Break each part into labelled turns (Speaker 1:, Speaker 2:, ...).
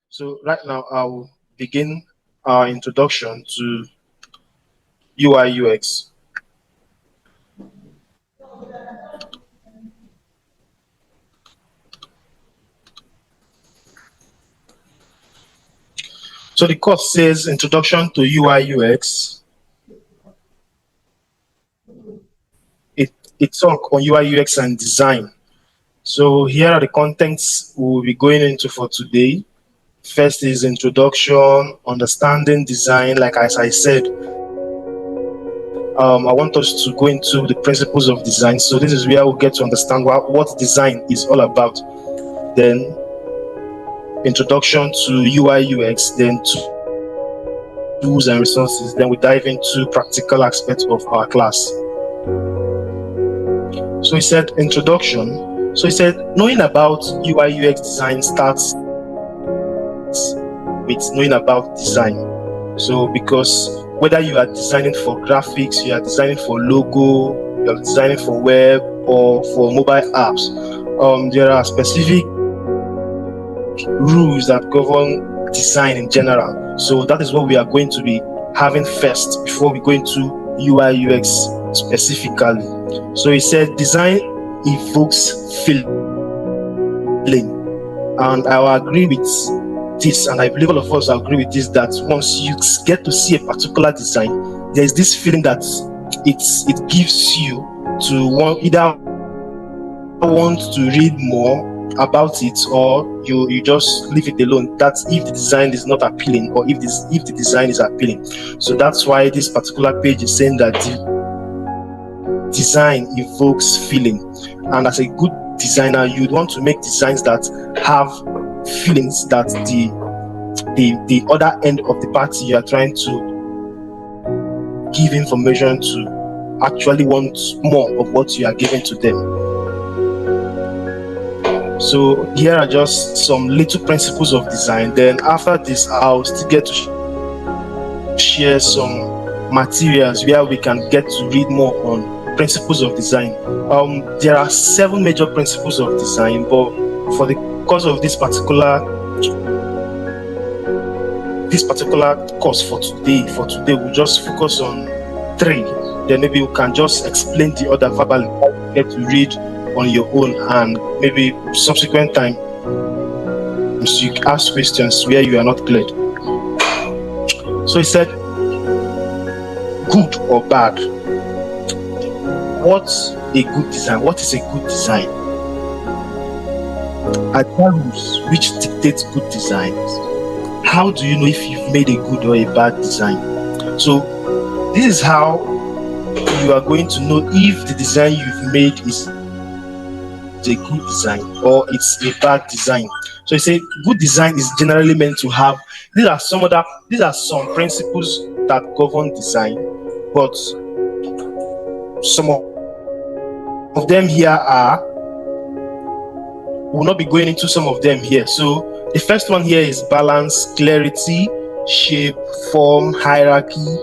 Speaker 1: So right now I'll begin our introduction to UI UX. So the course says Introduction to UI UX. It, it talk on UI UX and design. So here are the contents we'll be going into for today. First is introduction, understanding design. Like as I said, I want us to go into the principles of design. So this is where we'll get to understand what design is all about. Then introduction to UI UX, then tools and resources. Then we dive into practical aspects of our class. So he said introduction. So he said knowing about UI UX design starts with knowing about design. So because whether you are designing for graphics, you are designing for logo, you are designing for web or for mobile apps, there are specific rules that govern design in general. So that is what we are going to be having first before we go into UI UX specifically. So he said design evokes feeling, and I will agree with this, and I believe all of us agree with this, that once you get to see a particular design, there is this feeling that it gives you to either want to read more about it, or you just leave it alone. That's if the design is not appealing, or if the design is appealing. So that's why this particular page is saying that the design evokes feeling, and as a good designer, you'd want to make designs that have feelings that the other end of the party you are trying to give information to actually want more of what you are giving to them. So here are just some little principles of design. Then after this, I'll still get to share some materials where we can get to read more on principles of design. There are 7 major principles of design, but for the course of this particular course for today, we'll just focus on 3. Then maybe we can just explain the other verbally, get to read on your own, and maybe subsequent time you ask questions where you are not clear. So he said, good or bad? What's a good design? What is a good design? Are there rules which dictate good designs? How do you know if you've made a good or a bad design? So this is how you are going to know if the design you've made is a good design or it's a bad design. So you say good design is generally meant to have, these are some principles that govern design, but some of them here are, we'll not be going into some of them here. So the first one here is balance, clarity, shape, form, hierarchy,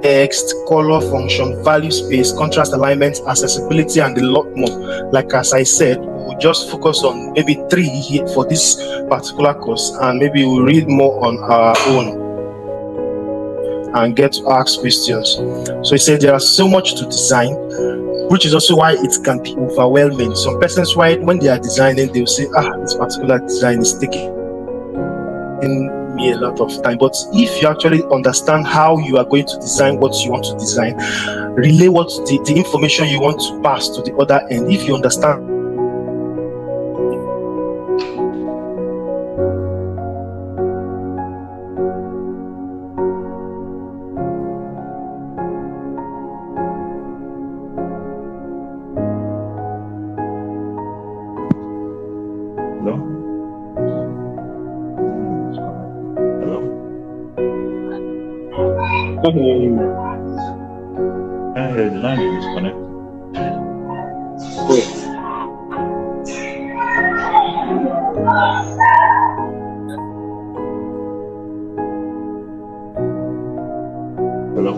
Speaker 1: text, color, function, value, space, contrast, alignment, accessibility, and a lot more. Like as I said, we'll just focus on maybe 3 here for this particular course, and maybe we'll read more on our own and get to ask questions. So he said there are so much to design, which is also why it can be overwhelming. Some persons, when they are designing, they'll say, this particular design is taking me a lot of time. But if you actually understand how you are going to design what you want to design, relay what the information you want to pass to the other end, if you understand
Speaker 2: The line is disconnected. Hello?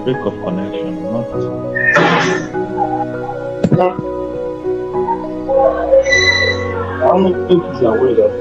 Speaker 2: break of connection, not.
Speaker 1: I don't think he's aware that.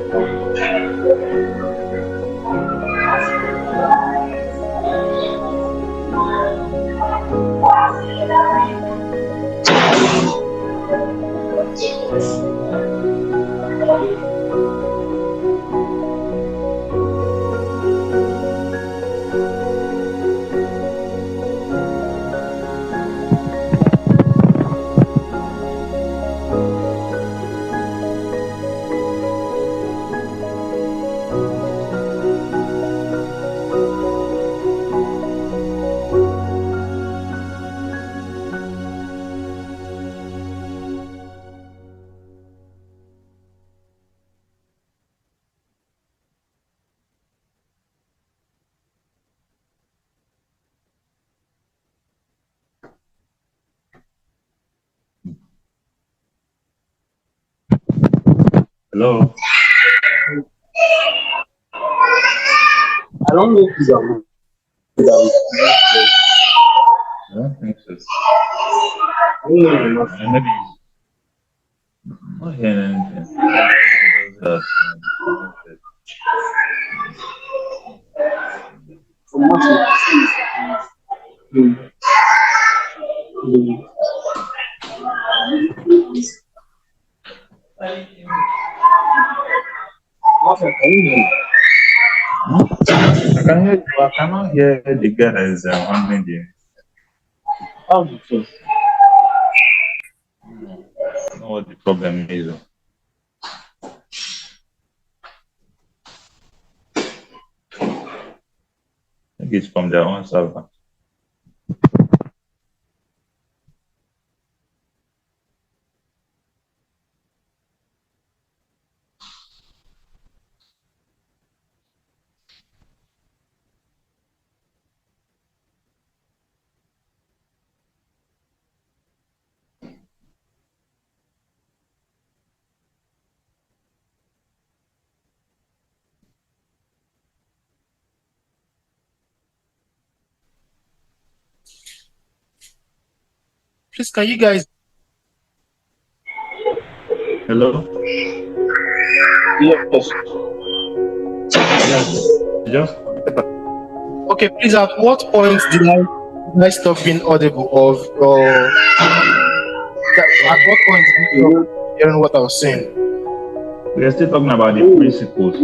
Speaker 2: Hello.
Speaker 1: I don't know if he's aware that.
Speaker 2: I don't think so.
Speaker 1: Maybe.
Speaker 2: Maybe I'm not hearing anything. Just disconnected.
Speaker 1: From what you
Speaker 2: I can hear you. I cannot hear the guy that is handling the.
Speaker 1: how do you feel?
Speaker 2: I don't know what the problem is. I think it's from their own server.
Speaker 1: Please, can you guys?
Speaker 2: Hello?
Speaker 1: Yes.
Speaker 2: Just
Speaker 1: Okay, please, at what point did I stop being audible or at what point did you stop hearing what I was saying?
Speaker 2: we are still talking about the principles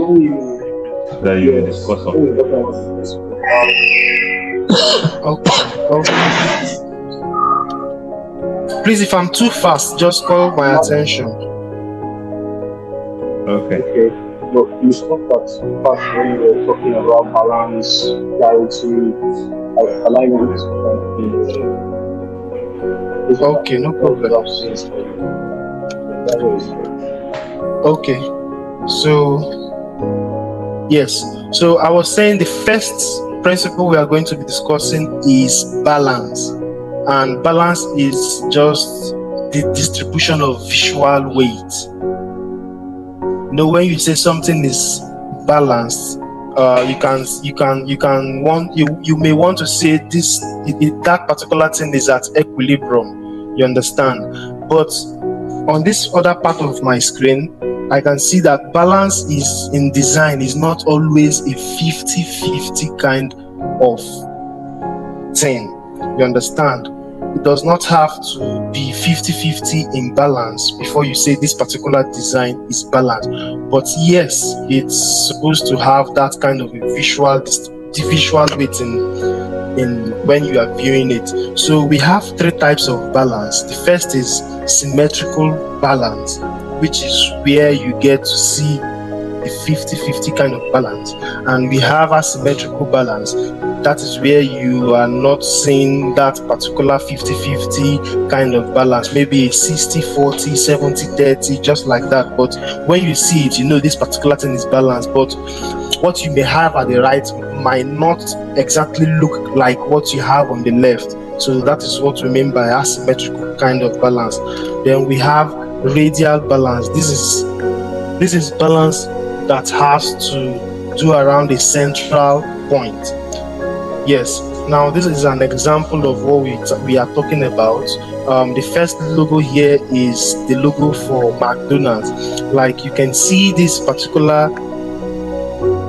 Speaker 2: that you discuss on.
Speaker 1: Okay. Please, if I'm too fast, just call my attention.
Speaker 2: Okay.
Speaker 3: But you spoke that part when you were talking about balance, clarity, alignment.
Speaker 1: Okay, no problem. Okay, so yes, so I was saying the first principle we are going to be discussing is balance, and balance is just the distribution of visual weight. You know, when you say something is balanced, you may want to say this that particular thing is at equilibrium. You understand? But on this other part of my screen, I can see that balance is in design is not always a 50-50 kind of thing. You understand? It does not have to be 50-50 in balance before you say this particular design is balanced. But yes, it's supposed to have that kind of a visual weight in when you are viewing it. So we have three types of balance. The first is symmetrical balance, which is where you get to see the 50-50 kind of balance. And we have asymmetrical balance. That is where you are not seeing that particular 50-50 kind of balance, maybe 60-40, 70-30, just like that. But when you see it, you know this particular thing is balanced. But what you may have at the right might not exactly look like what you have on the left. So that is what we mean by asymmetrical kind of balance. Then we have radial balance. This is balance that has to do around a central point. Yes, Now, this is an example of what we are talking about. The first logo here is the logo for McDonald's. Like you can see this particular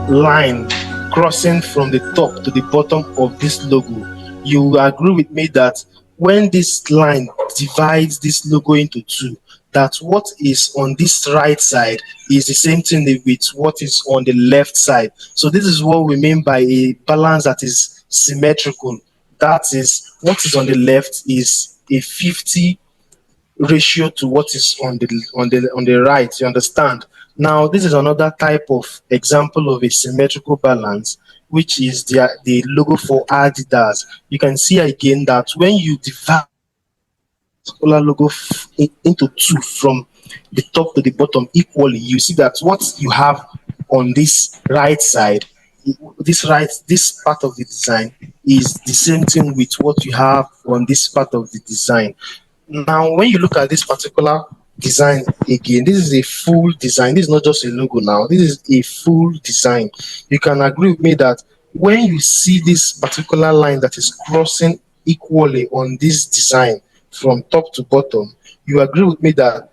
Speaker 1: line crossing from the top to the bottom of this logo. You agree with me that when this line divides this logo into two, that what is on this right side is the same thing with what is on the left side. So this is what we mean by a balance that is symmetrical. That is, what is on the left is a 50 ratio to what is on the right. You understand? Now, this is another type of example of a symmetrical balance, which is the logo for Adidas. You can see again that when you divide particular logo into two from the top to the bottom equally, you see that what you have on this right side, this part of the design is the same thing with what you have on this part of the design. Now, when you look at this particular design again, this is a full design. This is not just a logo now. This is a full design. You can agree with me that when you see this particular line that is crossing equally on this design from top to bottom, you agree with me that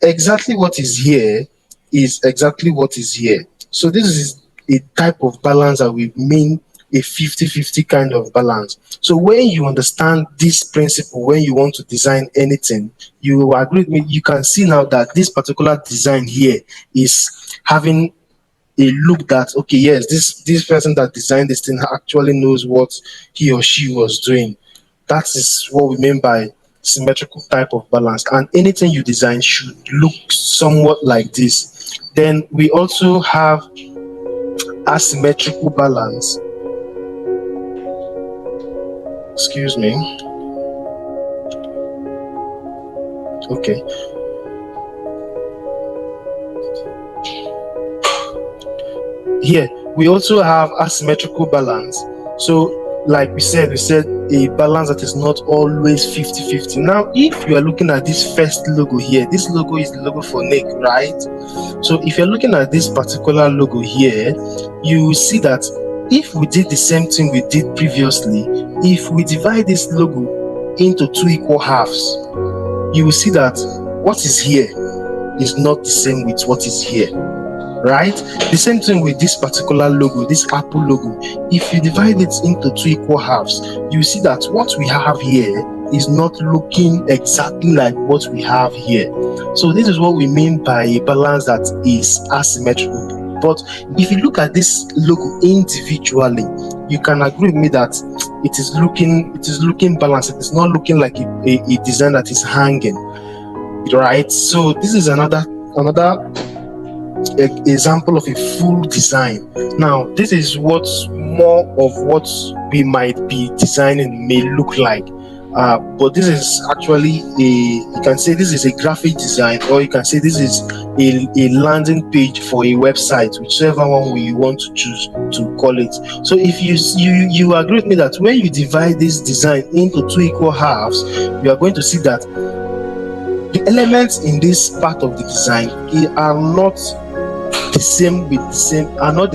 Speaker 1: exactly what is here is exactly what is here. So this is a type of balance that we mean a 50-50 kind of balance. So when you understand this principle, when you want to design anything, you will agree with me, you can see now that this particular design here is having a look that, okay, yes, this person that designed this thing actually knows what he or she was doing. That is what we mean by symmetrical type of balance, and anything you design should look somewhat like this. Then we also have asymmetrical balance. Excuse me. Okay. Here we also have asymmetrical balance. So like we said a balance that is not always 50-50. Now, if you are looking at this first logo here, this logo is the logo for Nick, right? So if you're looking at this particular logo here, you will see that if we did the same thing we did previously, if we divide this logo into two equal halves, you will see that what is here is not the same with what is here, right? The same thing with this particular logo, this Apple logo. If you divide it into two equal halves, you see that what we have here is not looking exactly like what we have here. So this is what we mean by a balance that is asymmetrical. But if you look at this logo individually, you can agree with me that it is looking balanced. It is not looking like a design that is hanging, right? So this is another example of a full design. Now, this is what more of what we might be designing may look like. But this is actually you can say this is a graphic design, or you can say this is a landing page for a website, whichever one you want to choose to call it. So if you agree with me that when you divide this design into two equal halves, you are going to see that the elements in this part of the design are not the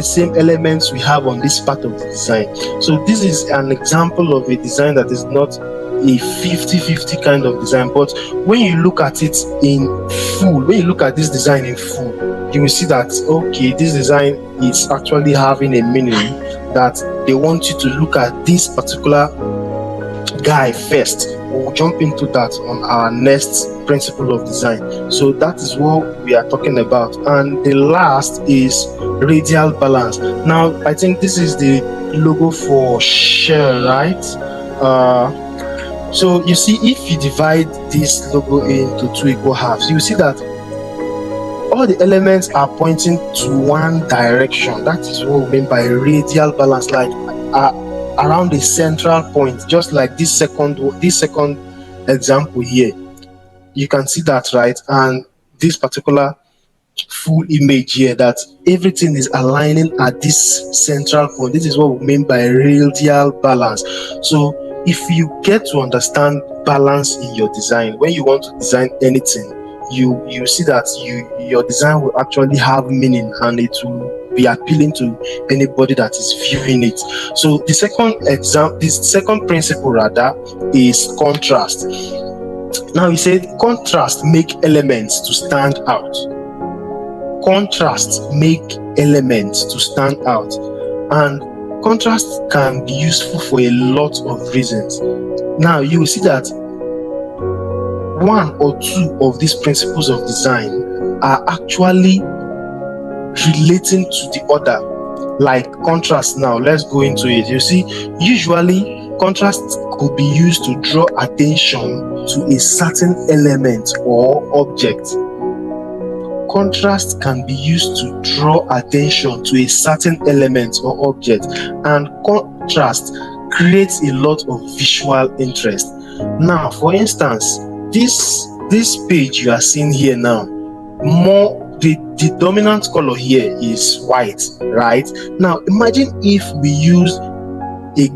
Speaker 1: same elements we have on this part of the design. So this is an example of a design that is not a 50-50 kind of design. But when you look at it in full, when you look at this design in full, you will see that, okay, this design is actually having a meaning, that they want you to look at this particular guy first. We'll jump into that on our next principle of design. So that is what we are talking about. And the last is radial balance. Now, I think this is the logo for Shell, right? So you see, if you divide this logo into two equal halves, you see that all the elements are pointing to one direction. That is what we mean by radial balance, like around the central point, just like this second example here. You can see that, right? And this particular full image here, that everything is aligning at this central point. This is what we mean by radial balance. So if you get to understand balance in your design, when you want to design anything, you see that your design will actually have meaning, and it will be appealing to anybody that is viewing it. So the second principle rather is contrast. Now he said contrast make elements to stand out. Contrast make elements to stand out, and contrast can be useful for a lot of reasons. Now you will see that one or two of these principles of design are actually relating to the other. Like contrast, now let's go into it. You see, usually contrast could be used to draw attention to a certain element or object. Contrast can be used to draw attention to a certain element or object, and contrast creates a lot of visual interest. Now, for instance, this page you are seeing here now, the dominant color here is white, right? Now, imagine if we use a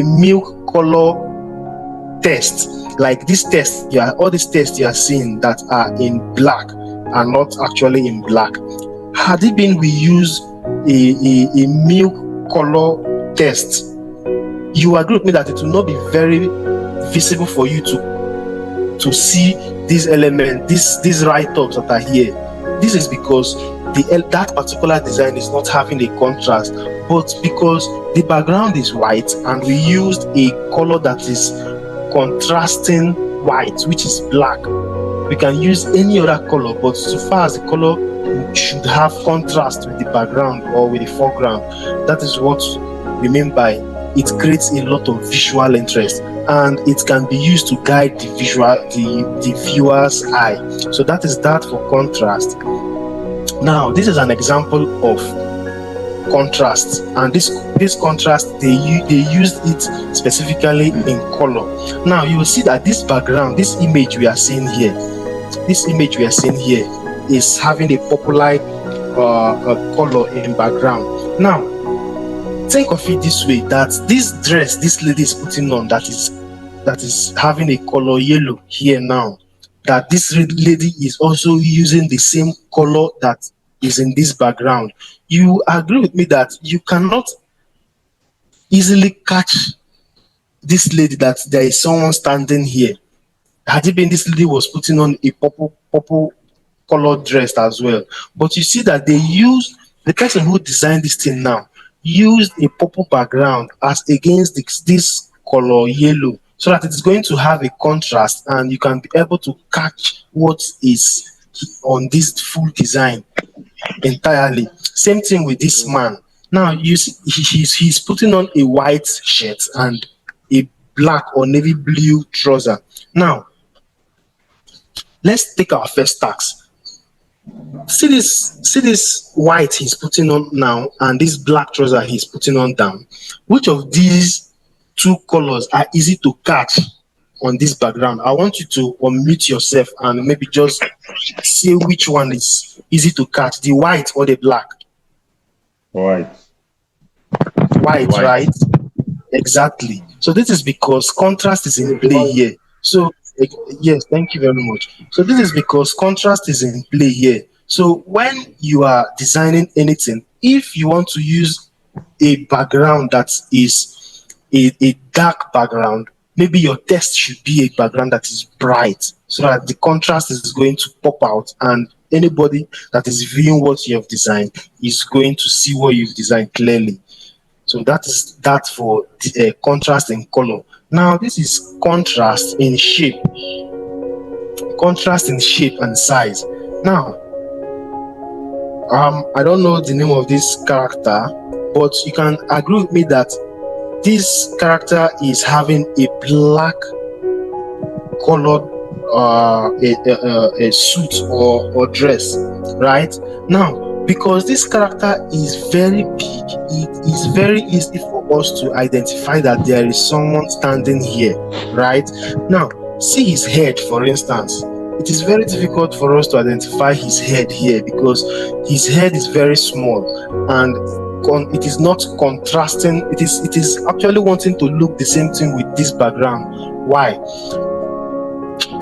Speaker 1: milk color test, like this test. All these tests you are seeing that are in black are not actually in black. Had it been we use a milk color test, you agree with me that it will not be very visible for you to see these elements, these write-ups that are here. This is because that particular design is not having a contrast, but because the background is white and we used a color that is contrasting white, which is black. We can use any other color, but so far as the color should have contrast with the background or with the foreground, that is what we mean by it creates a lot of visual interest, and it can be used to guide the viewer's eye. So that is that for contrast. Now, this is an example of contrast, and this contrast they used it specifically in color. Now you will see that this background, this image we are seeing here is having a popular color in background. Now think of it this way, that this dress this lady is putting on, that is having a color yellow here now, that this lady is also using the same color that is in this background. You agree with me that you cannot easily catch this lady, that there is someone standing here. Had it been this lady was putting on a purple colored dress as well, but you see that the person who designed this thing now used a purple background as against this color yellow, so that it's going to have a contrast and you can be able to catch what is on this full design entirely. Same thing with this man. Now you see he's putting on a white shirt and a black or navy blue trouser. Now let's take our first task. See this white he's putting on now and this black trouser he's putting on down. Which of these two colors are easy to catch on this background? I want you to unmute yourself and maybe just say which one is easy to catch, the white or the black.
Speaker 2: White,
Speaker 1: right? Exactly. So this is because contrast is in play here. So yes, thank you very much. So this is because contrast is in play here. So when you are designing anything, if you want to use a background that is a dark background, maybe your text should be a background that is bright, so that the contrast is going to pop out and anybody that is viewing what you have designed is going to see what you've designed clearly. So that is that for the contrast in color. Now this is contrast in shape and size. Now I don't know the name of this character, but you can agree with me that this character is having a black colored a suit or dress, right? Now because this character is very big, it is very easy for us to identify that there is someone standing here, right? Now see his head, for instance. It is very difficult for us to identify his head here because his head is very small and it is not contrasting. It is actually wanting to look the same thing with this background. Why?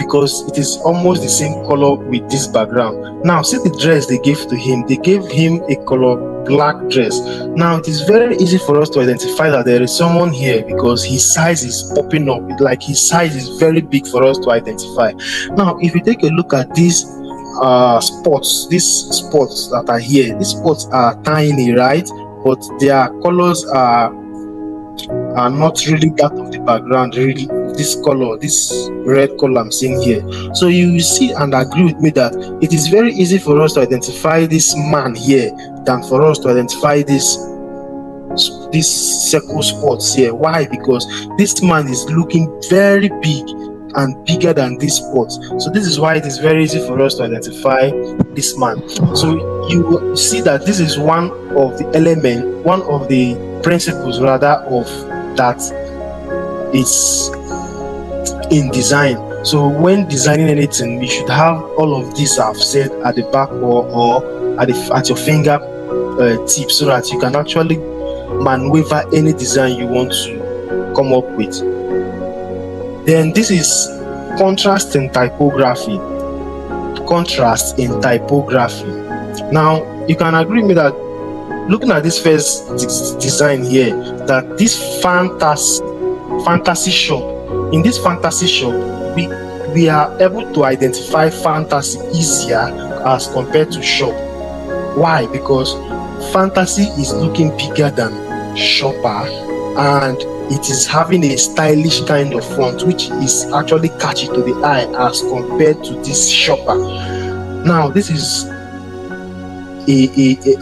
Speaker 1: because it is almost the same color with this background. Now, see the dress they gave to him. They gave him a color black dress. Now, it is very easy for us to identify that there is someone here because his size is popping up. Like his size is very big for us to identify. Now, if you take a look at these these spots that are here, these spots are tiny, right? But their colors are not really that of the background. Really, this color, this red color I'm seeing here. So you will see and agree with me that it is very easy for us to identify this man here than for us to identify these circle spots here. Why? Because this man is looking very big and bigger than these spots. So this is why it is very easy for us to identify this man. So you will see that this is one of the principles rather of that is in design. So when designing anything, you should have all of this I've said at the back or at your finger tip, so that you can actually maneuver any design you want to come up with. Then this is contrast in typography. Contrast in typography. Now you can agree with me that looking at this first design here, that this fantasy shop, in this fantasy shop, we are able to identify fantasy easier as compared to shop. Why? Because fantasy is looking bigger than shopper, and it is having a stylish kind of font which is actually catchy to the eye as compared to this shopper. Now this is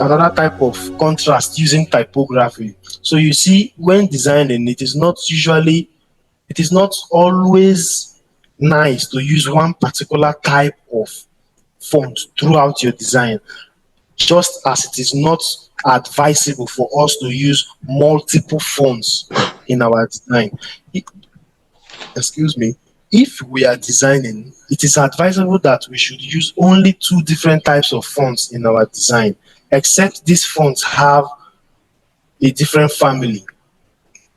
Speaker 1: another type of contrast using typography. So you see, when designing, it is not always nice to use one particular type of font throughout your design, just as it is not advisable for us to use multiple fonts in our design. Excuse me. If we are designing, it is advisable that we should use only 2 different types of fonts in our design, except these fonts have a different family.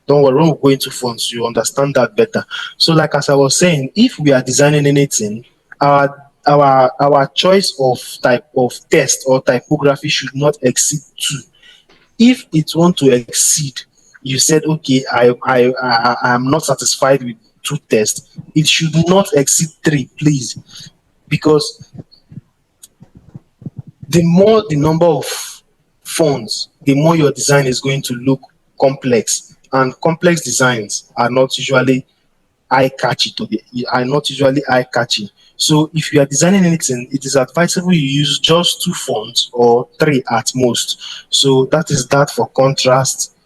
Speaker 1: Don't worry, when we go into fonts, you understand that better. So like as I was saying, if we are designing anything, our choice of type of text or typography should not exceed 2. If it want to exceed, you said, okay, I am not satisfied with 2 tests, it should not exceed 3, please, because the more the number of fonts, the more your design is going to look complex, and complex designs are not usually eye-catchy. So if you are designing anything, it is advisable you use just 2 fonts or 3 at most. So that is that for contrast.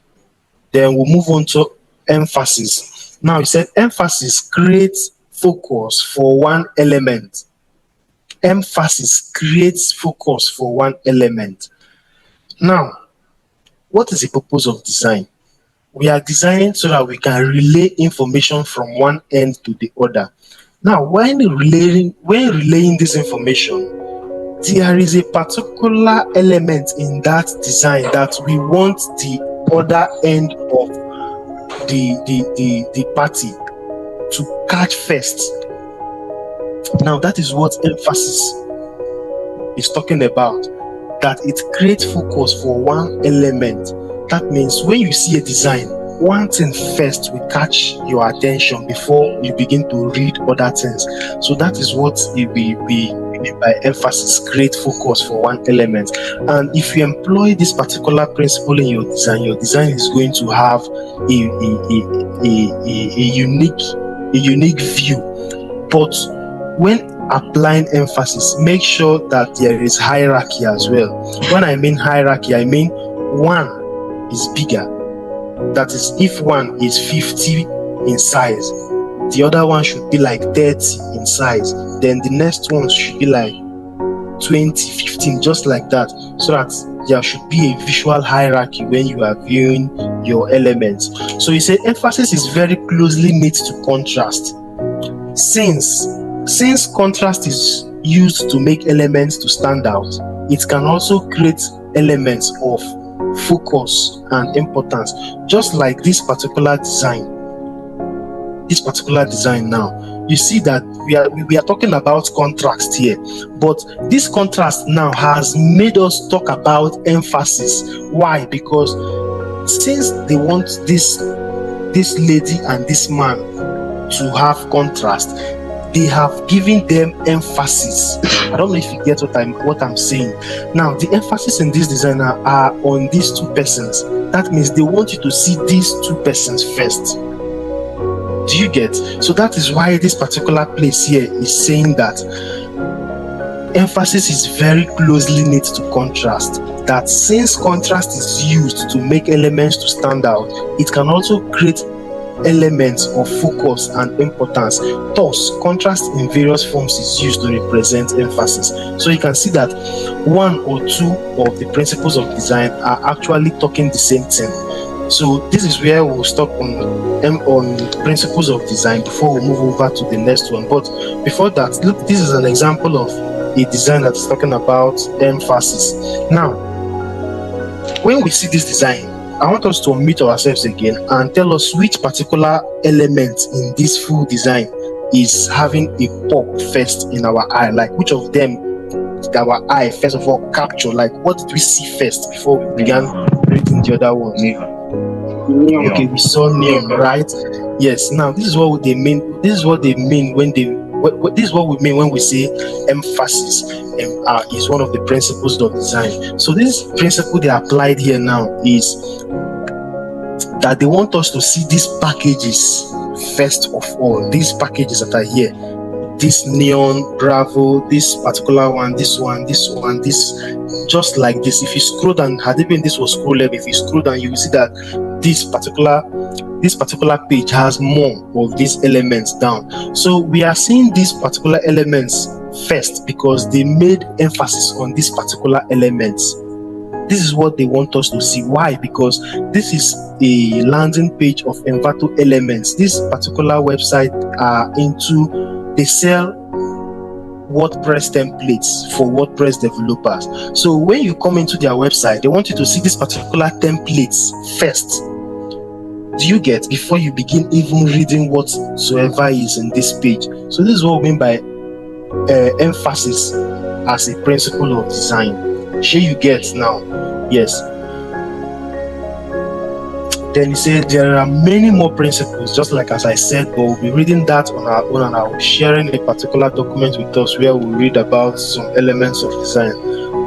Speaker 1: Then we'll move on to emphasis. Now, you said emphasis creates focus for one element. Emphasis creates focus for one element. Now, what is the purpose of design? We are designing so that we can relay information from one end to the other. Now, when relaying this information, there is a particular element in that design that we want the other end of the party to catch first. Now, that is what emphasis is talking about, that it creates focus for one element. That means when you see a design, one thing first will catch your attention before you begin to read other things. So that is what we mean by emphasis, create focus for one element. And if you employ this particular principle in your design is going to have a unique view. But when applying emphasis, make sure that there is hierarchy as well. When I mean hierarchy, I mean one is bigger. That is, if one is 50 in size, the other one should be like 30 in size. Then the next one should be like 20, 15, just like that. So that there should be a visual hierarchy when you are viewing your elements. So you say emphasis is very closely knit to contrast. Since contrast is used to make elements to stand out, it can also create elements of focus and importance, just like this particular design now. You see that we are talking about contrast here, but this contrast now has made us talk about emphasis. Why? Because since they want this lady and this man to have contrast, they have given them emphasis. I don't know if you get what I'm saying. Now, the emphasis in this design are on these two persons. That means they want you to see these two persons first. Do you get? So that is why this particular place here is saying that emphasis is very closely knit to contrast. That since contrast is used to make elements to stand out, it can also create elements of focus and importance. Thus, contrast in various forms is used to represent emphasis. So you can see that one or two of the principles of design are actually talking the same thing. So this is where we'll stop on principles of design before we move over to the next one. But before that, look, this is an example of a design that's talking about emphasis. Now, when we see this design, I want us to unmute ourselves again and tell us which particular element in this full design is having a pop first in our eye. Like which of them our eye first of all capture? Like what did we see first before we began reading the other ones? Okay, we saw neon, right? Yes. Now this is what they mean. This is what they mean when they. This is what we mean when we say emphasis is one of the principles of design. So this principle they applied here now is that they want us to see these packages first of all. These packages that are here, this neon, Bravo, this particular one, this one, this one, this, just like this. If you scroll down, had it been this was scrollable, if you scroll down, you will see that this particular page has more of these elements down. So we are seeing these particular elements first because they made emphasis on these particular elements. This is what they want us to see. Why? Because this is a landing page of Envato Elements. This particular website are they sell WordPress templates for WordPress developers. So when you come into their website, they want you to see these particular templates first. Do you get? Before you begin even reading whatsoever is in this page. So this is what we mean by emphasis as a principle of design. Sure you get now? Yes. Then he said there are many more principles, just like as I said, but we'll be reading that on our own, and I'll be sharing a particular document with us where we'll read about some elements of design.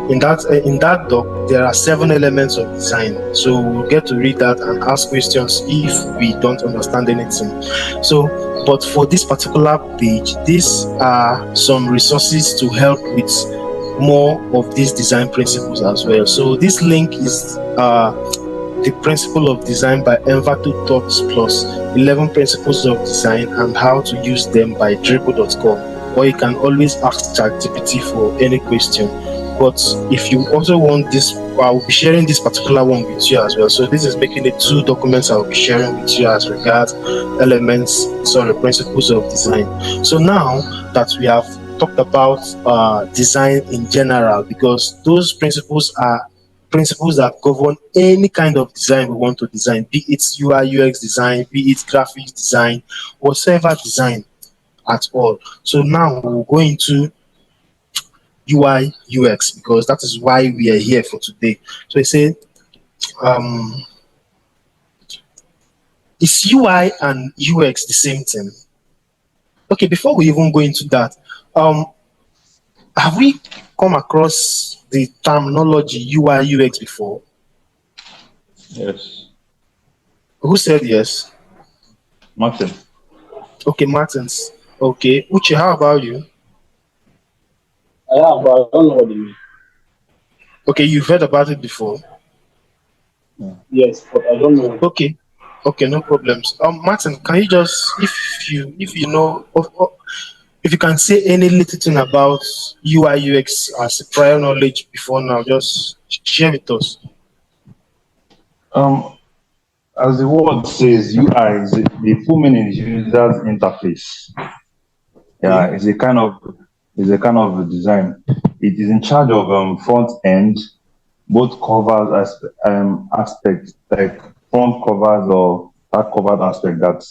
Speaker 1: In that doc, there are 7 elements of design. So we'll get to read that and ask questions if we don't understand anything. So, but for this particular page, these are some resources to help with more of these design principles as well. So this link is the principle of design by Envato Talks Plus 11 principles of design and how to use them by Dribble.com. Or you can always ask ChatGPT for any question. But if you also want this, I'll be sharing this particular one with you as well. So this is making it 2 documents I'll be sharing with you as regards principles of design. So now that we have talked about design in general, because those principles are principles that govern any kind of design we want to design, be it UI UX design, be it graphics design, whatever design at all. So now we'll go into UI UX because that is why we are here for today. So I say is UI and UX the same thing? Okay, before we even go into that, have we come across the terminology UI UX before?
Speaker 2: Yes.
Speaker 1: Who said yes?
Speaker 2: Martin.
Speaker 1: Okay, Martins. Okay, Uche, how about you?
Speaker 3: Yeah, but I don't know what you mean.
Speaker 1: Okay, you've heard about it before.
Speaker 3: Yes, but I don't know.
Speaker 1: Okay, no problems. Martin, can you just, if you know, if you can say any little thing about UI UX as a prior knowledge before now, just share with us.
Speaker 2: As the word says, UI is the full meaning is user's interface. Yeah, it's a kind of design. It is in charge of front end, both covers as aspects like front covers or back covered aspect that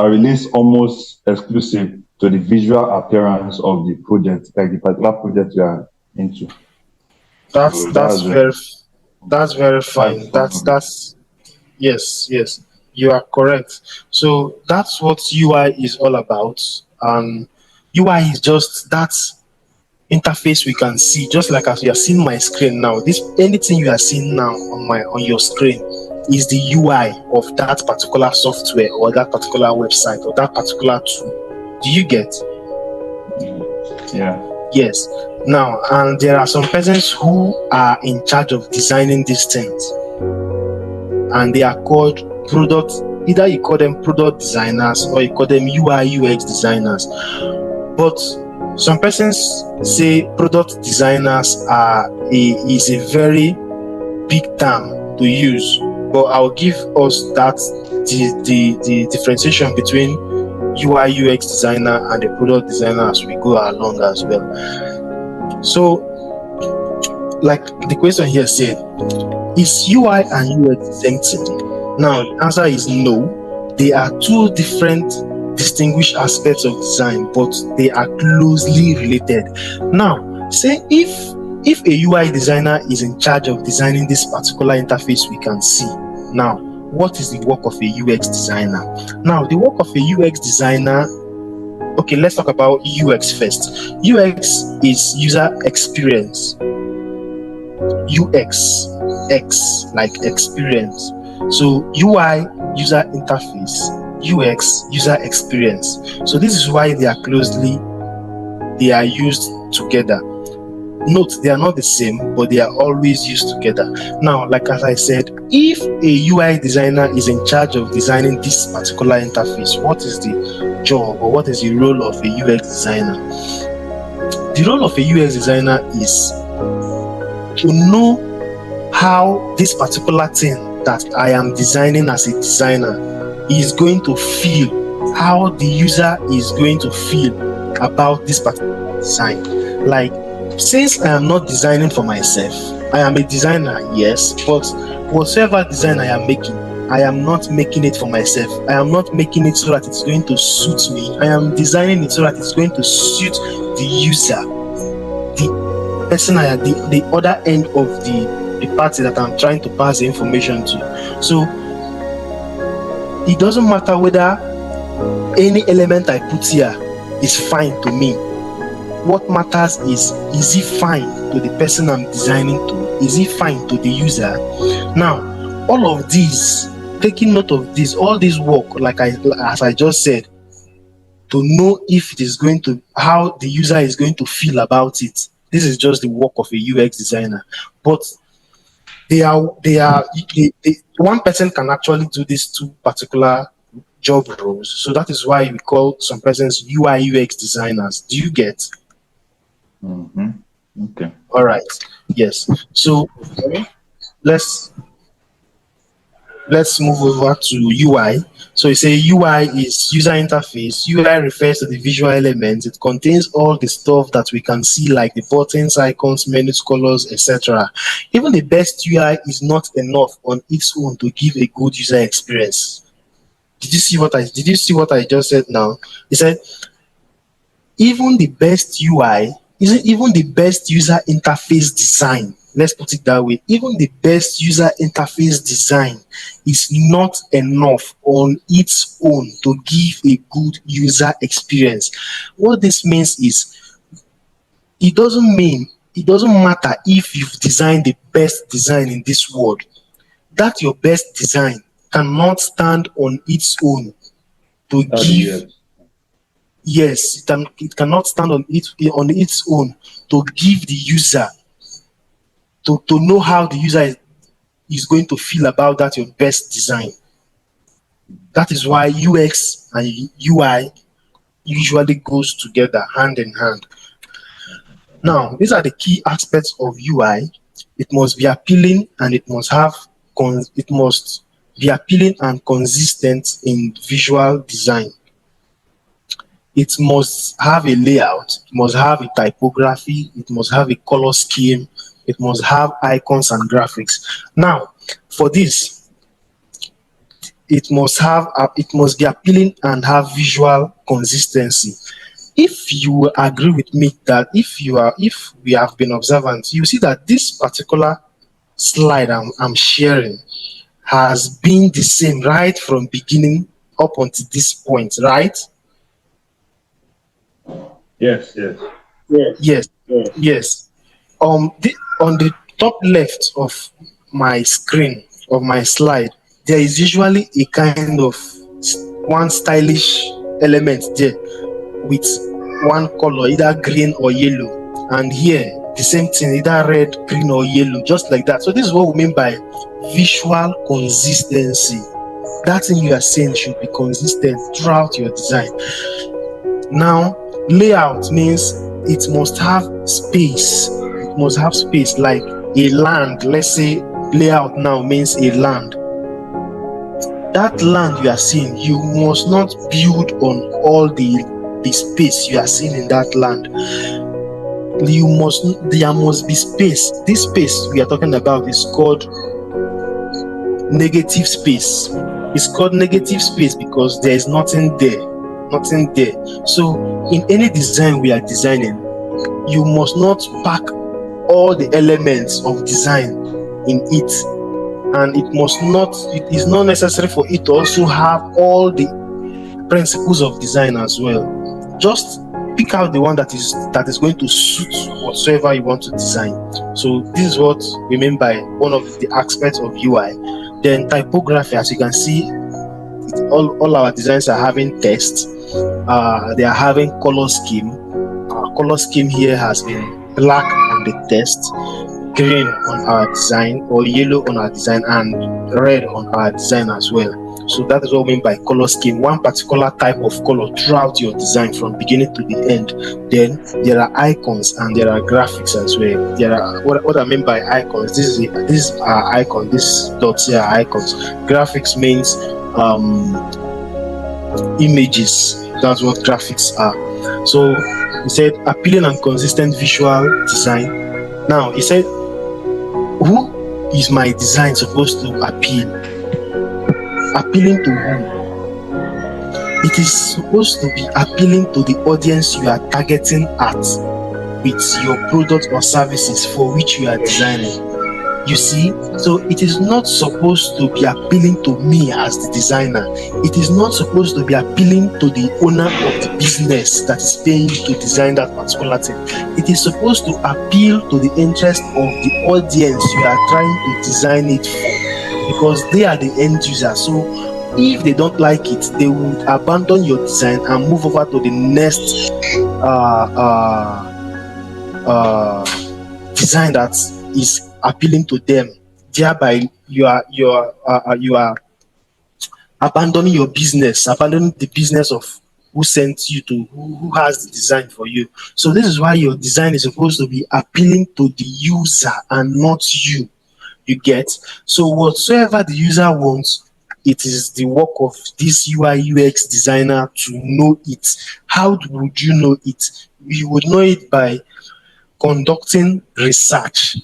Speaker 2: release almost exclusive to the visual appearance of the project, like the particular project you are into.
Speaker 1: That's
Speaker 2: So
Speaker 1: that's very that's very fine.
Speaker 2: that's one of it.
Speaker 1: That's yes, yes. You are correct. So that's what UI is all about. And UI is just that interface we can see, just like as you are seeing my screen now. This anything you are seeing now on your screen is the UI of that particular software or that particular website or that particular tool. Do you get?
Speaker 2: Yeah.
Speaker 1: Yes. Now, and there are some persons who are in charge of designing these things, and they are called product. Either you call them product designers or you call them UI UX designers. But some persons say product designers is a very big term to use. But I'll give us that the differentiation between UI UX designer and the product designer as we go along as well. So, like the question here said, is UI and UX the same thing? Now, the answer is no. They are two different distinguished aspects of design, but they are closely related. Now, say if a UI designer is in charge of designing this particular interface we can see. Now, what is the work of a UX designer? Now, the work of a UX designer, okay, let's talk about UX first. UX is user experience. UX, X like experience. So UI, user interface, UX, user experience. So this is why they are used together. Note, they are not the same, but they are always used together. Now, like as I said, if a UI designer is in charge of designing this particular interface, what is the job or what is the role of a UX designer? The role of a UX designer is to know how this particular thing that I am designing as a designer is going to feel, how the user is going to feel about this particular design. Like, since I am not designing for myself, I am a designer, yes, but whatever design I am making, I am not making it for myself. I am not making it so that it's going to suit me. I am designing it so that it's going to suit the user, the person the other end of the party that I'm trying to pass the information to. So it doesn't matter whether any element I put here is fine to me. What matters is it fine to the person I'm designing to? Is it fine to the user? Now, all of these, taking note of this, all this work, as I just said, to know if it is going to, how the user is going to feel about it. This is just the work of a UX designer. But one person can actually do these two particular job roles. So that is why we call some persons UI UX designers. Do you get?
Speaker 2: Mm-hmm. Okay.
Speaker 1: All right. Yes. So let's move over to UI. So you say UI is user interface. UI refers to the visual elements. It contains all the stuff that we can see, like the buttons, icons, menus, colors, etc. Even the best UI is not enough on its own to give a good user experience. Did you see what I just said now? He said even the best UI, even the best user interface design, let's put it that way, even the best user interface design is not enough on its own to give a good user experience. What this means is, it doesn't matter if you've designed the best design in this world, that your best design cannot stand on its own to give. Yes, it cannot stand on its own to give the user, to know how the user is going to feel about that your best design. That is why UX and UI usually goes together hand in hand. Now, these are the key aspects of UI. It must be appealing and it must be appealing and consistent in visual design. It must have a layout, it must have a typography, it must have a color scheme, it must have icons and graphics. Now, for this, it must be appealing and have visual consistency. if you agree with me that if we have been observant, you see that this particular slide I'm sharing has been the same right from beginning up until this point, right?
Speaker 2: Yes, yes.
Speaker 3: Yes.
Speaker 1: Yes,
Speaker 3: Yes.
Speaker 1: yes. On the top left of my screen of my slide, there is usually a kind of one stylish element there with one color, either green or yellow. And here, the same thing, either red, green, or yellow, just like that. So this is what we mean by visual consistency. That thing you are saying should be consistent throughout your design. Now, layout means it must have space. It must have space, like a land. Let's say layout now means a land. That land you are seeing, you must not build on all the space you are seeing in that land. There must be space. This space we are talking about is called negative space. It's called negative space because there is nothing there. Nothing there. So in any design we are designing, you must not pack all the elements of design in it. And it is not necessary for it to also have all the principles of design as well. Just pick out the one that is going to suit whatsoever you want to design. So this is what we mean by one of the aspects of UI. Then typography, as you can see, all our designs are having text. They are having color scheme. Our color scheme here has been black on the text, green on our design, or yellow on our design, and red on our design as well. So that is what we mean by color scheme. One particular type of color throughout your design from beginning to the end. Then there are icons and there are graphics as well. There are what I mean by icons. This are icons. These dots here are icons. Graphics means images. That's what graphics are. So he said appealing and consistent visual design. Now he said, who is my design supposed to appeal? Appealing to who? It is supposed to be appealing to the audience you are targeting at with your product or services for which you are designing. You see, so it is not supposed to be appealing to me as the designer. It is not supposed to be appealing to the owner of the business that is paying you to design that particular thing. It is supposed to appeal to the interest of the audience you are trying to design it for, because they are the end user. So if they don't like it, they would abandon your design and move over to the next design that is appealing to them. Thereby, you are abandoning your business, abandoning the business of who sent you to who has the design for you. So this is why your design is supposed to be appealing to the user and not you. You get? So whatsoever the user wants, it is the work of this UI UX designer to know it. How would you know it? You would know it by conducting research,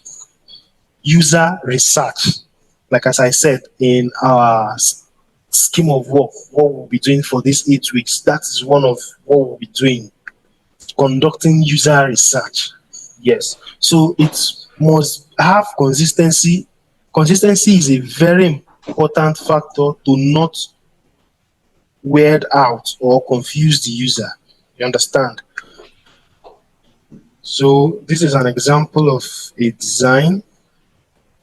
Speaker 1: user research. Like as I said, in our scheme of work, what we'll be doing for these 8 weeks, that is one of what we'll be doing, conducting user research. Yes. So it must have consistency. Consistency is a very important factor to not weird out or confuse the user. You understand? So this is an example of a design.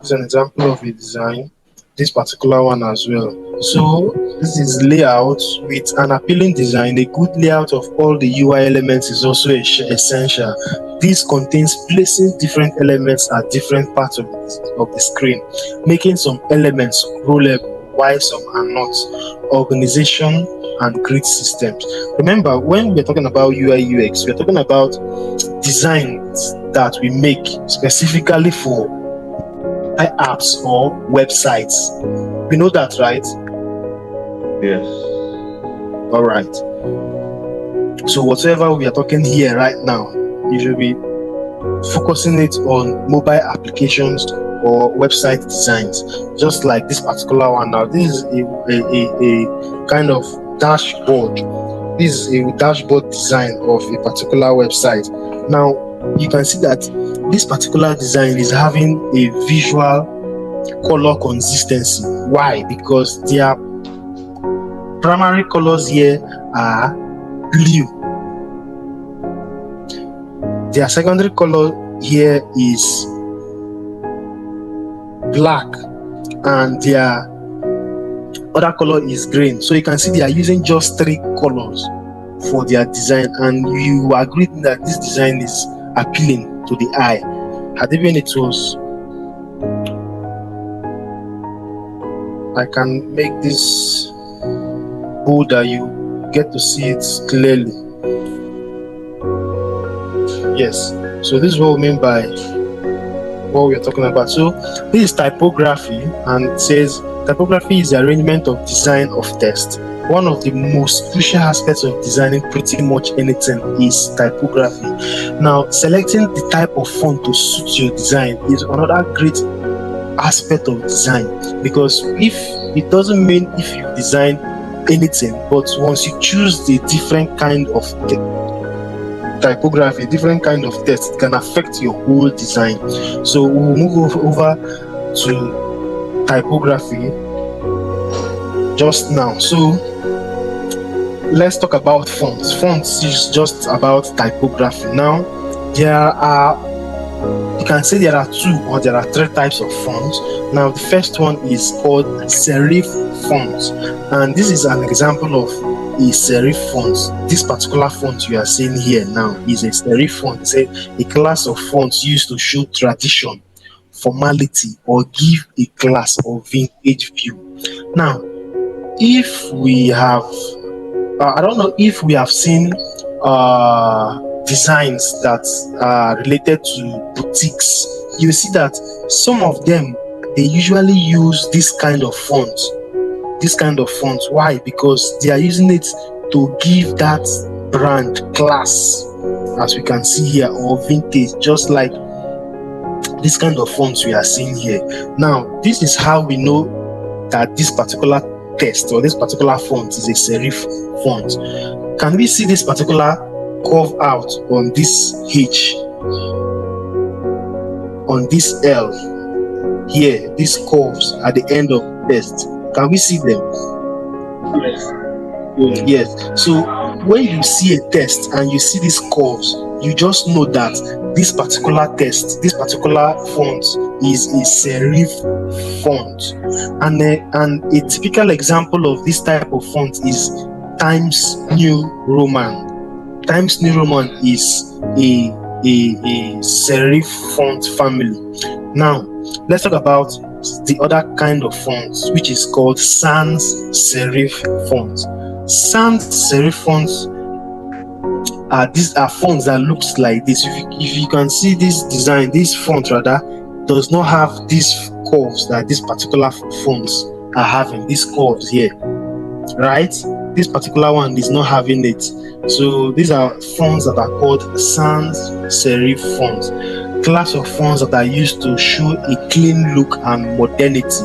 Speaker 1: This is an example of a design. This particular one as well. So this is layout with an appealing design. A good layout of all the UI elements is also essential. This contains placing different elements at different parts of the screen, making some elements scrollable while some are not. Organization and grid systems. Remember, when we're talking about UI UX, we're talking about designs that we make specifically for apps or websites. We know that, right?
Speaker 2: Yes.
Speaker 1: All right. So whatever we are talking here right now, you should be focusing it on mobile applications or website designs, just like this particular one. Now, this is a kind of dashboard This is a dashboard design of a particular website. Now you can see that this particular design is having a visual color consistency. Why? Because their primary colors here are blue. Their secondary color here is black, and their other color is green. So you can see they are using just 3 colors for their design, and you agree that this design is appealing to the eye. Had even it was, I can make this bolder, you get to see it clearly. Yes, so this is what we mean by what we are talking about. So this is typography, and it says typography is the arrangement of design of text. One of the most crucial aspects of designing pretty much anything is typography. Now, selecting the type of font to suit your design is another great aspect of design, because if it doesn't mean if you design anything, but once you choose the different kind of typography, different kind of text, it can affect your whole design. So we'll move over to typography just now. So let's talk about fonts. Fonts is just about typography. Now there are, you can say there are 2 or there are 3 types of fonts. Now the first one is called serif fonts, and this is an example of a serif font. This particular font you are seeing here now is a serif font. It's a class of fonts used to show tradition, formality, or give a class or vintage view. Now, if we have, I don't know if we have seen designs that are related to boutiques, you see that some of them, they usually use this kind of font. Why? Because they are using it to give that brand class, as we can see here, or vintage, just like this kind of fonts we are seeing here. Now, this is how we know that this particular text or this particular font is a serif font. Can we see this particular curve out on this H, on this L here, these curves at the end of the text? Can we see them? Yes. So when you see a text and you see these curves, you just know that this particular text, this particular font is a serif font. And a typical example of this type of font is Times New Roman. Times New Roman is a serif font family. Now, let's talk about the other kind of fonts, which is called sans serif fonts. Sans serif fonts are fonts that looks like this. If you can see this design, this font rather does not have these curves that this particular fonts are having. These curves here, right? This particular one is not having it. So these are fonts that are called sans serif fonts. Class of fonts that are used to show a clean look and modernity,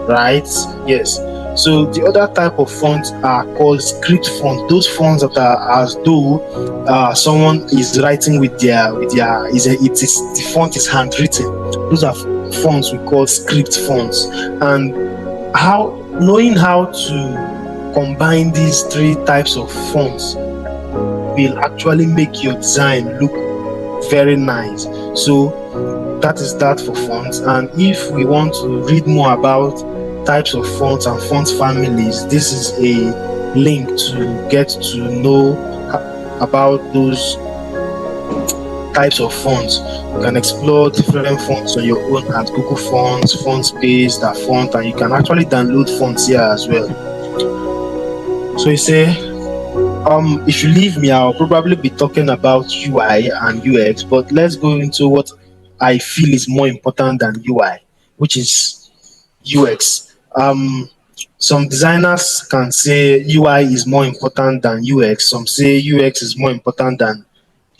Speaker 1: right? Yes. So the other type of fonts are called script fonts. Those fonts that are as though someone is writing with their the font is handwritten. Those are fonts we call script fonts. And knowing how to combine these 3 types of fonts will actually make your design look very nice. So that is that for fonts. And if we want to read more about types of fonts and font families, this is a link to get to know about those types of fonts. You can explore different fonts on your own at Google Fonts, FontSpace, that font, and you can actually download fonts here as well. So you say, if you leave me, I'll probably be talking about UI and UX, but let's go into what I feel is more important than UI, which is UX. Some designers can say UI is more important than UX. Some say UX is more important than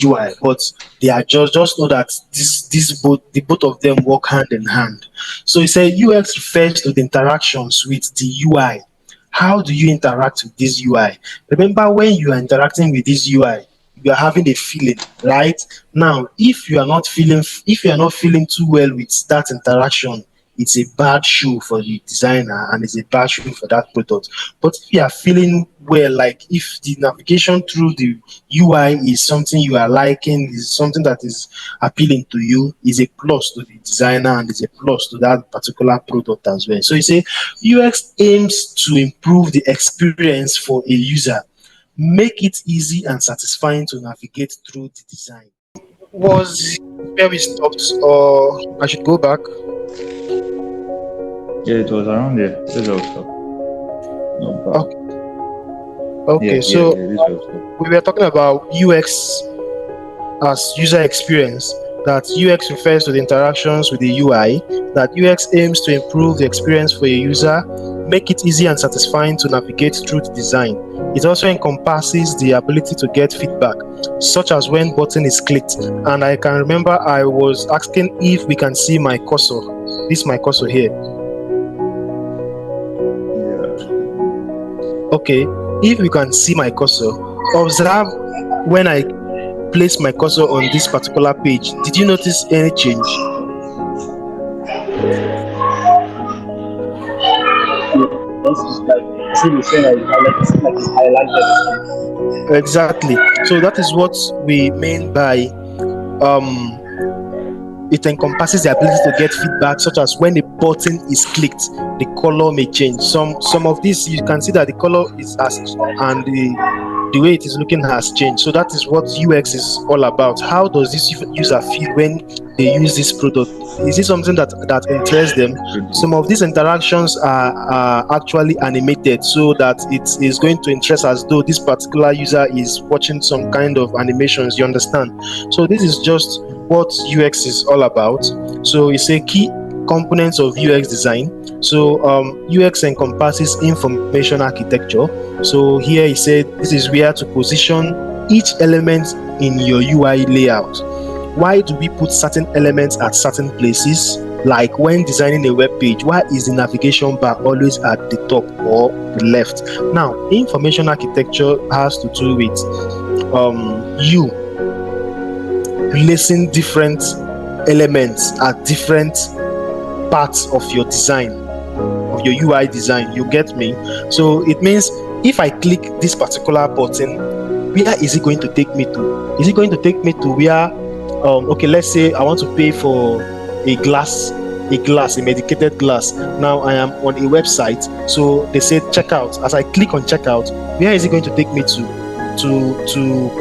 Speaker 1: UI, but they are just know that the both of them work hand in hand. So you say UX refers to the interactions with the UI How do you interact with this UI? Remember, when you are interacting with this UI, you are having a feeling, right? Now, if you are not feeling too well with that interaction, it's a bad show for the designer and it's a bad show for that product. But if you are feeling well, like if the navigation through the UI is something you are liking, is something that is appealing to you, is a plus to the designer and is a plus to that particular product as well. So you say UX aims to improve the experience for a user, make it easy and satisfying to navigate through the design. Was where we stopped, or I should go back?
Speaker 2: Yeah, it was around there. This was stuff. No
Speaker 1: Okay,
Speaker 2: bad.
Speaker 1: okay. So
Speaker 2: This was stuff.
Speaker 1: we were talking about UX as user experience. That UX refers to the interactions with the UI. That UX aims to improve the experience for a user, make it easy and satisfying to navigate through the design. It also encompasses the ability to get feedback, such as when button is clicked. And I can remember I was asking if we can see my cursor. This is my cursor here.
Speaker 2: Yeah.
Speaker 1: Okay, if you can see my cursor, observe when I place my cursor on this particular page. Did you notice any change?
Speaker 3: Yes, it's like I see the same like it's highlighted.
Speaker 1: Exactly. So that is what we mean by um it encompasses the ability to get feedback, such as when a button is clicked, the color may change. Some of this you can see that the color is as and the way it is looking has changed. So that is what UX is all about. How does this user feel when they use this product? Is it something that interests them? Some of these interactions are actually animated, so that it is going to interest as though this particular user is watching some kind of animations. You understand? So this is just what UX is all about. So it's a key components of UX design. So UX encompasses information architecture. So here he said this is where to position each element in your UI layout. Why do we put certain elements at certain places? Like when designing a web page, why is the navigation bar always at the top or the left? Now, information architecture has to do with you placing different elements at different parts of your design, of your UI design. You get me? So it means if I click this particular button, where is it going to take me to? Is it going to take me to where okay, let's say I want to pay for a medicated glass. Now I am on a website, so they say checkout. As I click on checkout, where is it going to take me to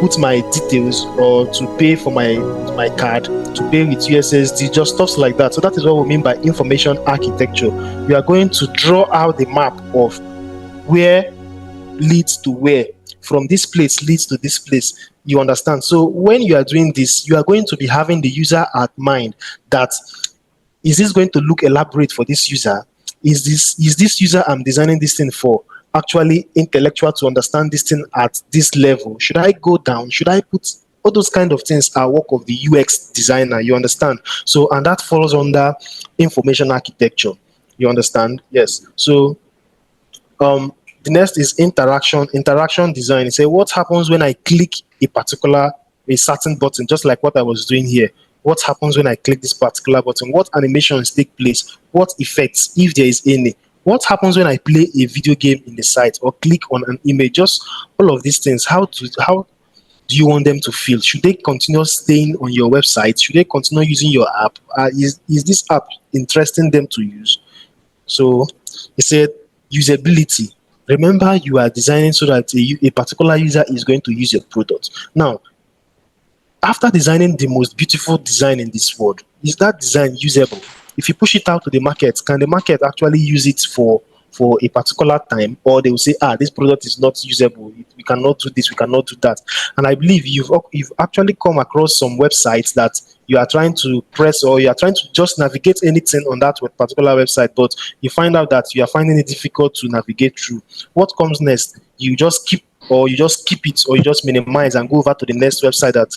Speaker 1: put my details or to pay for my card, to pay with USSD, just stuff like that. So that is what we mean by information architecture. You are going to draw out the map of where leads to where, from this place leads to this place. You understand? So when you are doing this, you are going to be having the user at mind. That is this going to look elaborate for this user? Is this user I'm designing this thing for actually intellectual to understand this thing at this level? Should I go down? Should I put all those kind of things are work of the UX designer? You understand? So, and that falls under information architecture. You understand? Yes. So the next is interaction design. You say what happens when I click a certain button, just like what I was doing here. What happens when I click this particular button? What animations take place? What effects, if there is any? What happens when I play a video game in the site or click on an image? Just all of these things. How do you want them to feel? Should they continue staying on your website? Should they continue using your app? Is this app interesting them to use? So he said usability. Remember, you are designing so that a particular user is going to use your product. Now, after designing the most beautiful design in this world, is that design usable? If you push it out to the market, can the market actually use it for a particular time, or they will say, this product is not usable, we cannot do this, we cannot do that? And I believe you've actually come across some websites that you are trying to press, or you are trying to just navigate anything on that particular website, but you find out that you are finding it difficult to navigate through. What comes next? You just keep it, or you just minimize and go over to the next website that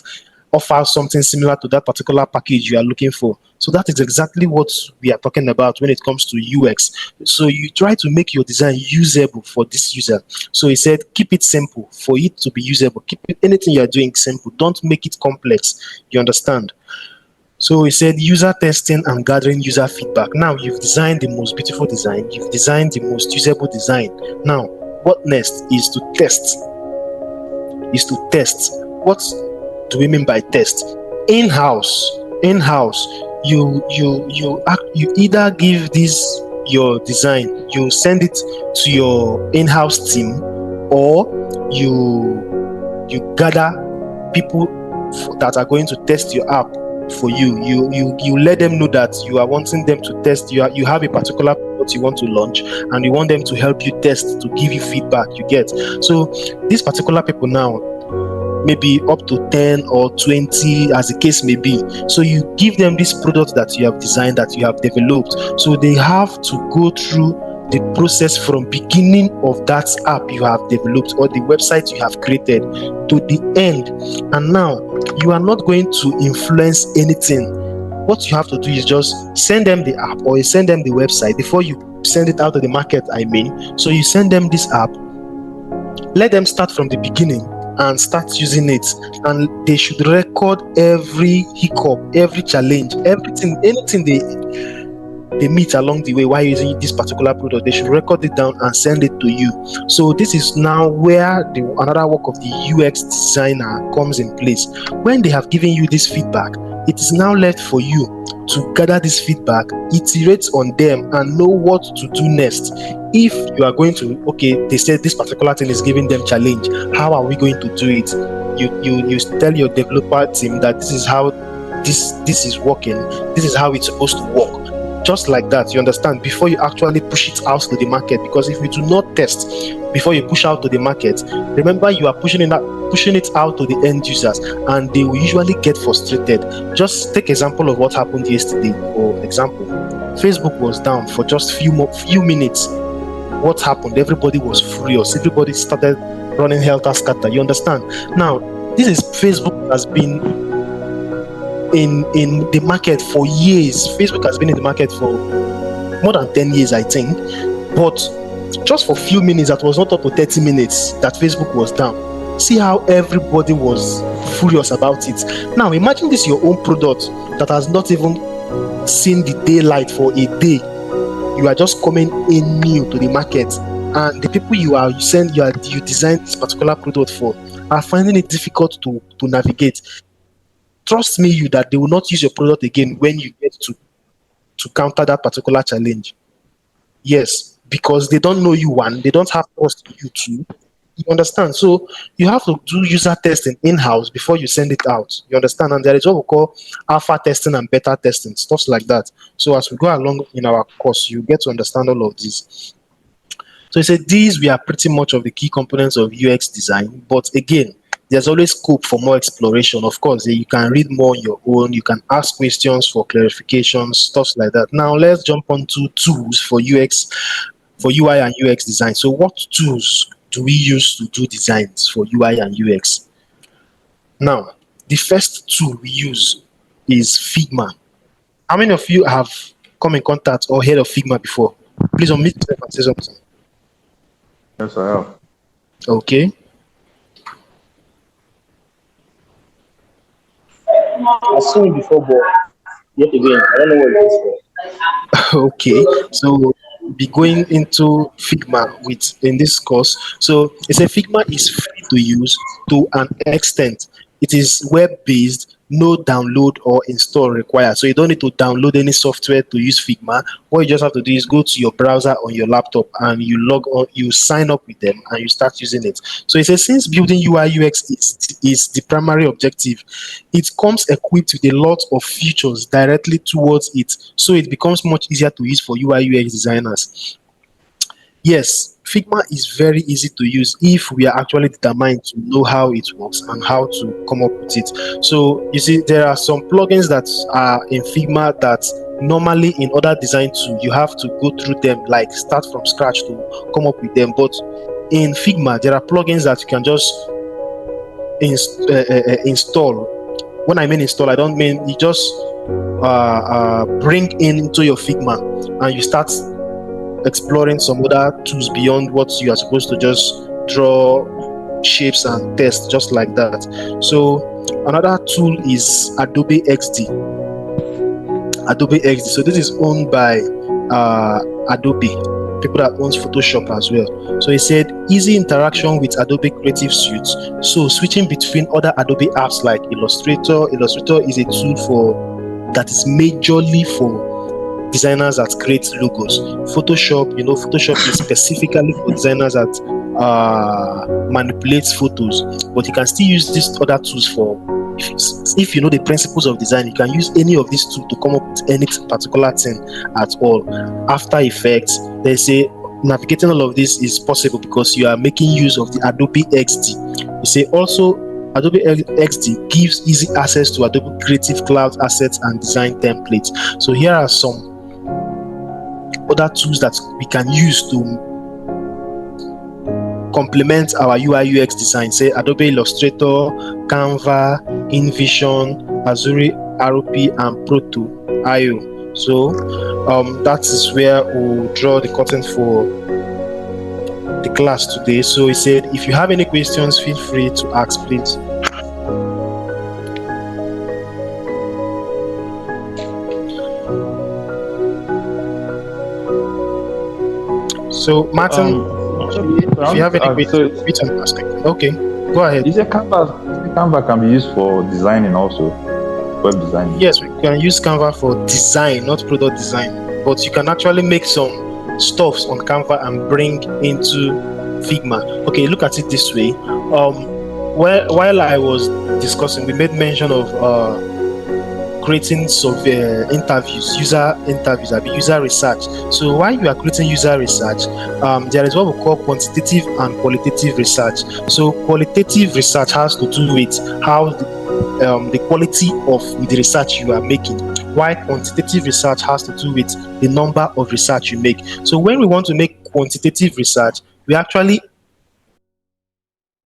Speaker 1: offer something similar to that particular package you are looking for. So that is exactly what we are talking about when it comes to UX. So you try to make your design usable for this user. So he said, keep it simple for it to be usable. Keep it, anything you are doing simple. Don't make it complex. You understand? So he said user testing and gathering user feedback. Now you've designed the most beautiful design. You've designed the most usable design. Now, what next is to test. What do we mean by test? In-house, you either give this your design, you send it to your in-house team, or you gather people that are going to test your app for you. You let them know that you are wanting them to test. You have a particular product you want to launch, and you want them to help you test, to give you feedback. You get. So these particular people now, maybe up to 10 or 20 as the case may be. So you give them this product that you have designed, that you have developed. So they have to go through the process from beginning of that app you have developed or the website you have created to the end. And now you are not going to influence anything. What you have to do is just send them the app, or you send them the website before you send it out to the market. So you send them this app, let them start from the beginning and start using it, and they should record every hiccup, every challenge, everything, anything they meet along the way while using this particular product. They should record it down and send it to you. So this is now where another work of the UX designer comes in place. When they have given you this feedback, it is now left for you to gather this feedback, iterate on them, and know what to do next. If you are going to, okay, they said this particular thing is giving them challenge, how are we going to do it? You tell your developer team that this is how this is working, this is how it's supposed to work. Just like that, you understand, before you actually push it out to the market. Because if you do not test before you push out to the market, remember, you are pushing it out to the end users, and they will usually get frustrated. Just take example of what happened yesterday. For example, Facebook was down for just few minutes. What happened? Everybody was furious. Everybody started running helter skelter. You understand? Now, this is Facebook has been in the market for years. Facebook has been in the market for more than 10 years, I think. But just for a few minutes, that was not up to 30 minutes that Facebook was down. See how everybody was furious about it. Now, imagine this your own product that has not even seen the daylight for a day. You are just coming in new to the market, and the people you designed this particular product for are finding it difficult to navigate. Trust me, that they will not use your product again when you get to counter that particular challenge. Yes, because they don't know you, one, they don't have trust in you, two. You understand? So you have to do user testing in-house before you send it out. You understand? And there is what we call alpha testing and beta testing, stuff like that. So as we go along in our course, you get to understand all of this. So he said these were pretty much of the key components of UX design. But again, there's always scope for more exploration. Of course, you can read more on your own. You can ask questions for clarifications, stuff like that. Now, let's jump onto tools for UI and UX design. So what tools do we use to do designs for UI and UX? Now, the first tool we use is Figma. How many of you have come in contact or heard of Figma before? Please unmute yourself and say something.
Speaker 2: Yes, I have.
Speaker 1: Okay.
Speaker 3: I've seen it before, but yet again, I don't know what it is for.
Speaker 1: Okay, so be going into Figma in this course. So it's a Figma is free to use to an extent. It is web-based, no download or install required. So you don't need to download any software to use Figma. What you just have to do is go to your browser on your laptop and you log on, you sign up with them, and you start using it. So it says since building UI UX is the primary objective, it comes equipped with a lot of features directly towards it. So it becomes much easier to use for UI UX designers. Yes, Figma is very easy to use if we are actually determined to know how it works and how to come up with it. So you see, there are some plugins that are in Figma that normally in other design tools you have to go through them, like start from scratch to come up with them. But in Figma, there are plugins that you can just install When I mean install, I don't mean you just bring into your Figma and you start exploring some other tools beyond what you are supposed to just draw shapes and test just like that. So another tool is Adobe XD. Adobe XD. So this is owned by Adobe, people that owns Photoshop as well. So he said easy interaction with Adobe Creative Suite. So switching between other Adobe apps like Illustrator. Illustrator is a tool that is majorly for designers that create logos. Photoshop, Photoshop is specifically for designers that manipulates photos, but you can still use these other tools for, if you know the principles of design, you can use any of these tools to come up with any particular thing at all. After Effects, they say navigating all of this is possible because you are making use of the Adobe XD. You say also Adobe XD gives easy access to Adobe Creative Cloud assets and design templates. So here are some other tools that we can use to complement our UI UX design. Say Adobe Illustrator, Canva, InVision, Azure RP, and Proto.io. So that is where we'll draw the curtain for the class today. So he said, if you have any questions, feel free to ask, please. So Martin, if you have any questions, okay, go ahead.
Speaker 2: Is Canva can be used for designing also, web design?
Speaker 1: Yes, we can use Canva for design, not product design, but you can actually make some stuffs on Canva and bring into Figma. Okay, look at it this way. While I was discussing, we made mention of creating some interviews, user interviews, user research. So while you are creating user research, there is what we call quantitative and qualitative research. So qualitative research has to do with how the quality of the research you are making, while quantitative research has to do with the number of research you make. So when we want to make quantitative research, we actually